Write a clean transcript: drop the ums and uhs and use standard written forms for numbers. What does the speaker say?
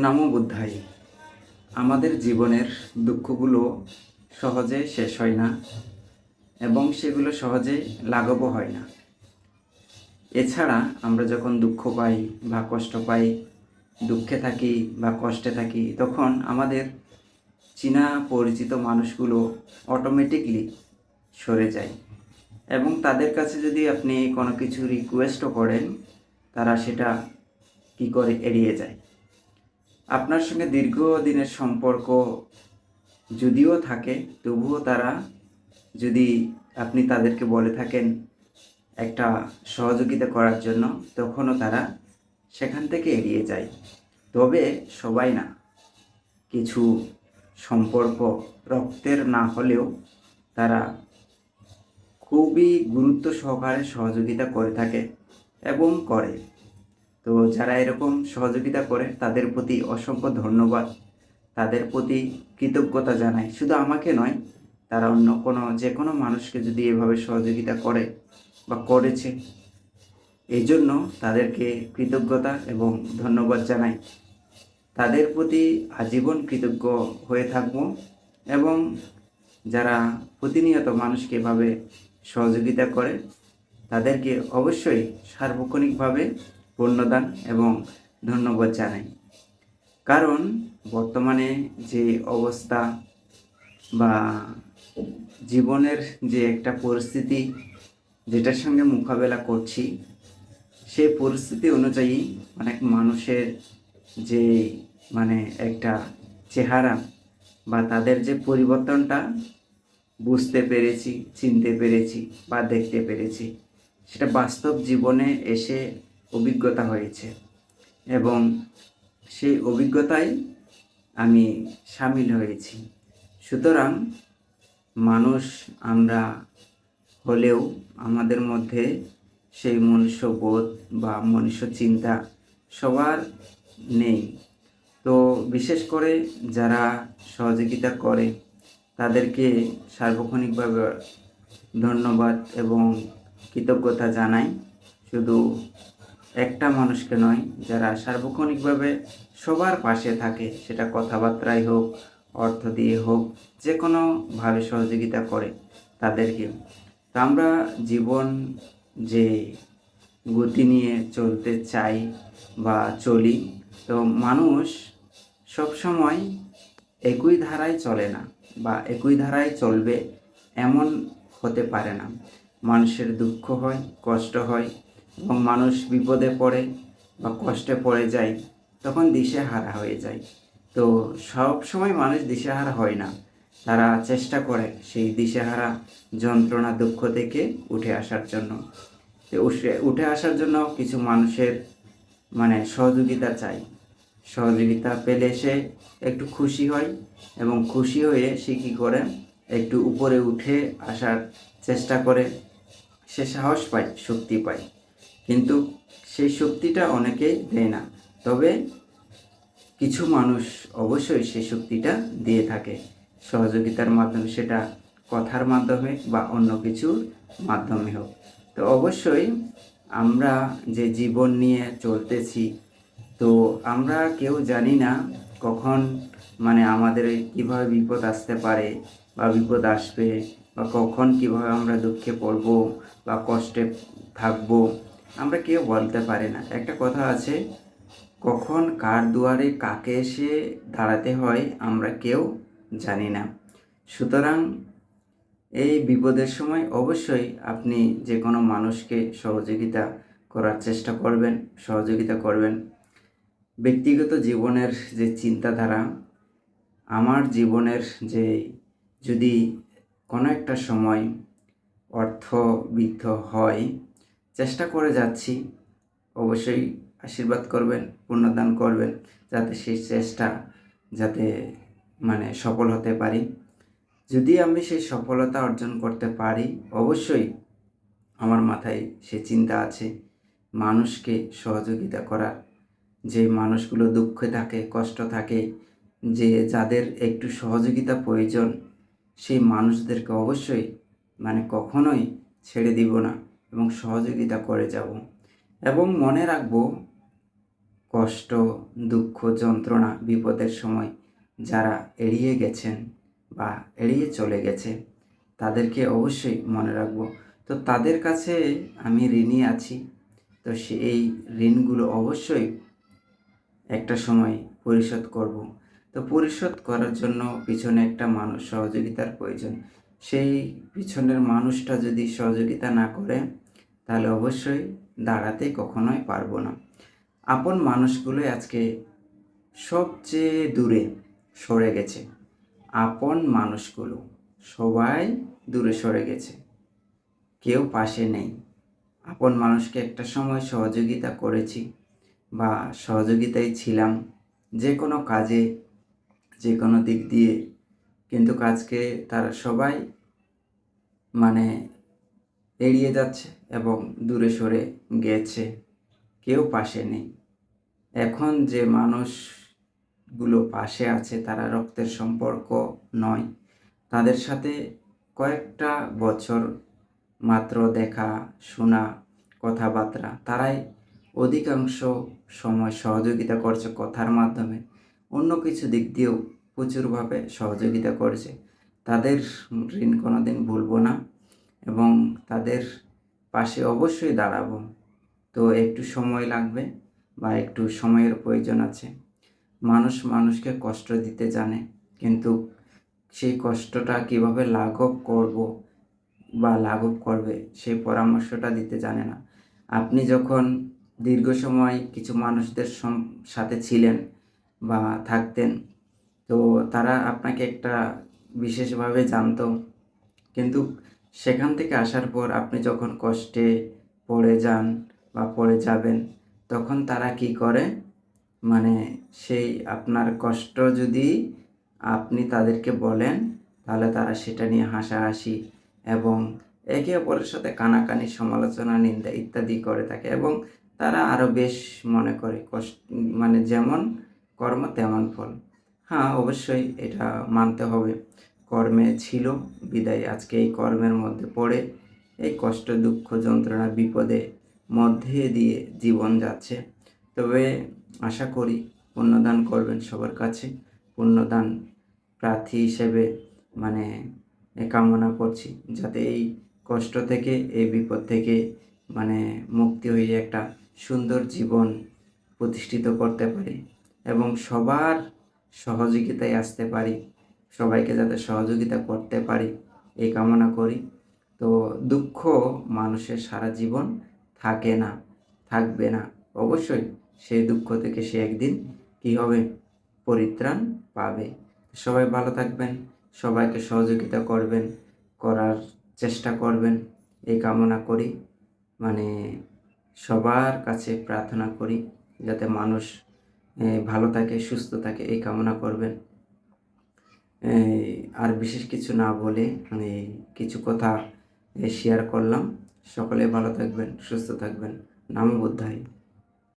নামো বুদ্ধাই। আমাদের জীবনের দুঃখগুলো সহজে শেষ হয় না এবং সেগুলো সহজে লাঘবও হয় না। এছাড়া আমরা যখন দুঃখ পাই বা কষ্ট পাই, দুঃখে থাকি বা কষ্টে থাকি, তখন আমাদের চেনা পরিচিত মানুষগুলো অটোমেটিকলি সরে যায় এবং তাদের কাছে যদি আপনি কোনো কিছু রিকোয়েস্টও করেন, তারা সেটা কী করে এড়িয়ে যায়। আপনার সঙ্গে দীর্ঘদিনের সম্পর্ক যদিও থাকে, তবুও তারা, যদি আপনি তাদেরকে বলে থাকেন একটা সহযোগিতা করার জন্য, তখনও তারা সেখান থেকে এড়িয়ে যায়। তবে সবাই না, কিছু সম্পর্ক রক্তের না হলেও তারা খুবই গুরুত্ব সহকারে সহযোগিতা করে থাকে এবং করে। তো যারা এরকম সহযোগিতা করে তাদের প্রতি অসংখ্য ধন্যবাদ, তাদের প্রতি কৃতজ্ঞতা জানাই। শুধু আমাকে নয়, তারা অন্য যে কোনো মানুষকে যদি এভাবে সহযোগিতা করে বা করেছে, এই জন্য তাদেরকে কৃতজ্ঞতা এবং ধন্যবাদ জানাই। তাদের প্রতি আজীবন কৃতজ্ঞ হয়ে থাকব এবং যারা প্রতিনিয়ত মানুষকে এভাবে সহযোগিতা করে তাদেরকে অবশ্যই সার্বক্ষণিকভাবে পুণ্যদান এবং ধন্যবাদ জানাই। কারণ বর্তমানে যে অবস্থা বা জীবনের যে একটা পরিস্থিতি যেটার সঙ্গে মোকাবেলা করছি, সেই পরিস্থিতি অনুযায়ী অনেক মানুষের যে একটা চেহারা বা তাদের যে পরিবর্তনটা বুঝতে পেরেছি, চিনতে পেরেছি বা দেখতে পেরেছি, সেটা বাস্তব জীবনে এসে অভিজ্ঞতা হয়েছে এবং সেই অভিজ্ঞতায় আমি সামিল হয়েছি। সুতরাং মানুষ আমরা হলেও আমাদের মধ্যে সেই মনুষ্যবোধ বা মনুষ্য চিন্তা সবার নেই। তো বিশেষ করে যারা সহযোগিতা করে তাদেরকে সার্বক্ষণিকভাবে ধন্যবাদ এবং কৃতজ্ঞতা জানাই। শুধু একটা মানুষকে নয়, যারা সার্বক্ষণিকভাবে সবার পাশে থাকে, সেটা কথাবার্তায় হোক, অর্থ দিয়ে হোক, যে কোনোভাবে সহযোগিতা করে তাদেরকে। তো আমরা জীবন যে গতি নিয়ে চলতে চাই বা চলি, তো মানুষ সবসময় একই ধারায় চলে না বা একই ধারায় চলবে এমন হতে পারে না। মানুষের দুঃখ হয়, কষ্ট হয় এবং মানুষ বিপদে পড়ে বা কষ্টে পড়ে যায়, তখন দিশেহারা হয়ে যায়। তো সব সময় মানুষ দিশেহারা হয় না, তারা চেষ্টা করে সেই দিশেহারা যন্ত্রণা দুঃখ থেকে উঠে আসার জন্য। তো উঠে আসার জন্য কিছু মানুষের সহযোগিতা চাই। সহযোগিতা পেলে সে একটু খুশি হয় এবং খুশি হয়ে সে কী করে, একটু উপরে উঠে আসার চেষ্টা করে, সে সাহস পায়, শক্তি পায়। কিন্তু সেই শক্তিটা অনেকেই দেয় না, তবে কিছু মানুষ অবশ্যই সেই শক্তিটা দিয়ে থাকে সহযোগিতার মাধ্যমে, সেটা কথার মাধ্যমে বা অন্য কিছুর মাধ্যমে হোক। তো অবশ্যই আমরা যে জীবন নিয়ে চলতেছি, তো আমরা কেউ জানি না কখন আমাদের কীভাবে বিপদ আসতে পারে বা বিপদ আসবে, বা কখন কীভাবে আমরা দুঃখে পড়ব বা কষ্টে থাকব, আমরা কেউ বলতে পারি না। একটা কথা আছে, কখন কার দুয়ারে কাকে এসে দাঁড়াতে হয় আমরা কেউ জানি না। সুতরাং এই বিপদের সময় অবশ্যই আপনি যে কোনো মানুষকে সহযোগিতা করার চেষ্টা করবেন, সহযোগিতা করবেন। ব্যক্তিগত জীবনের যে চিন্তাধারা, আমার জীবনের যে যদি কোনো একটা সময় অর্থবিত্ত হয়, চেষ্টা করে যাচ্ছি, অবশ্যই আশীর্বাদ করবেন, পুণ্যদান করবেন, যাতে সেই চেষ্টা যাতে সফল হতে পারি। যদি আমি সেই সফলতা অর্জন করতে পারি, অবশ্যই আমার মাথায় সে চিন্তা আছে মানুষকে সহযোগিতা করার। যে মানুষগুলো দুঃখে থাকে, কষ্ট থাকে, যাদের একটু সহযোগিতা প্রয়োজন, সেই মানুষদেরকে অবশ্যই কখনোই ছেড়ে দিব না এবং সহযোগিতা করে যাব। এবং মনে রাখবো, কষ্ট, দুঃখ, যন্ত্রণা, বিপদের সময় যারা এড়িয়ে গেছেন বা এড়িয়ে চলে গেছে তাদেরকে অবশ্যই মনে রাখবো। তো তাদের কাছে আমি ঋণী আছি। তো এই ঋণগুলো অবশ্যই একটা সময় পরিশোধ করব। তো পরিশোধ করার জন্য পিছনে একটা মানুষ সহযোগিতার প্রয়োজন। সেই পিছনের মানুষটা যদি সহযোগিতা না করে তাহলে অবশ্যই দাঁড়াতে কখনোই পারবো না। আপন মানুষগুলোই আজকে সবচেয়ে দূরে সরে গেছে। আপন মানুষগুলো সবাই দূরে সরে গেছে, কেউ পাশে নেই। আপন মানুষকে একটা সময় সহযোগিতা করেছি বা সহযোগিতায় ছিলাম যে কোনো কাজে, যে কোনো দিক দিয়ে, কিন্তু আজকে তারা সবাই মানে এড়িয়ে যাচ্ছে এবং দূরে সরে গেছে, কেউ পাশে নেই। এখন যে মানুষগুলো পাশে আছে তারা রক্তের সম্পর্ক নয়, তাদের সাথে কয়েকটা বছর মাত্র দেখা শোনা, কথাবার্তা, তারাই অধিকাংশ সময় সহযোগিতা করছে কথার মাধ্যমে, অন্য কিছু দিক দিয়েও প্রচুরভাবে সহযোগিতা করেছে। তাদের ঋণ কোনোদিন ভুলব না এবং তাদের পাশে অবশ্যই দাঁড়াবো। তো একটু সময় লাগবে বা একটু সময়ের প্রয়োজন আছে। মানুষ মানুষকে কষ্ট দিতে জানে, কিন্তু সেই কষ্টটা কীভাবে লাঘব করব বা লাঘব করবে সেই পরামর্শটা দিতে জানে না। আপনি যখন দীর্ঘ সময় কিছু মানুষদের সাথে ছিলেন বা থাকতেন, তো তারা আপনাকে একটা বিশেষভাবে জানতো, কিন্তু সেখান থেকে আসার পর আপনি যখন কষ্টে পড়ে যান বা পড়ে যাবেন, তখন তারা কি করে, মানে সেই আপনার কষ্ট যদি আপনি তাদেরকে বলেন তাহলে তারা সেটা নিয়ে হাসাহাসি এবং একে অপরের সাথে কানাকানি, সমালোচনা, নিন্দা ইত্যাদি করে থাকে এবং তারা আরও বেশ মনে করে মানে যেমন কর্ম তেমন ফল। হ্যাঁ, অবশ্যই এটা মানতে হবে, কর্মে ছিল বিদায় আজকে এই কর্মের মধ্যে পড়ে এই কষ্ট, দুঃখ, যন্ত্রণা, বিপদে মধ্যে দিয়ে জীবন যাচ্ছে। তবে আশা করি পুণ্যদান করবেন সবার কাছে। পুণ্যদান প্রার্থী হিসেবে মানে কামনা করছি যাতে এই কষ্ট থেকে, এই বিপদ থেকে মানে মুক্তি হয়ে একটা সুন্দর জীবন প্রতিষ্ঠিত করতে পারি এবং সবার সহযোগিতায় আসতে পারি, সবাইকে যাতে সহযোগিতা করতে পারি এই কামনা করি। তো দুঃখ মানুষের সারা জীবন থাকে না, থাকবে না। অবশ্যই সেই দুঃখ থেকে সে একদিন কী হবে, পরিত্রাণ পাবে। সবাই ভালো থাকবেন, সবাইকে সহযোগিতা করবেন, করার চেষ্টা করবেন এই কামনা করি। মানে সবার কাছে প্রার্থনা করি যাতে মানুষ ভালো থাকে, সুস্থ থাকে এই কামনা করবেন। আর বিশেষ কিছু না বলে আমি কিছু কথা শেয়ার করলাম। সকলে ভালো থাকবেন, সুস্থ থাকবেন। নমো বুদ্ধায়।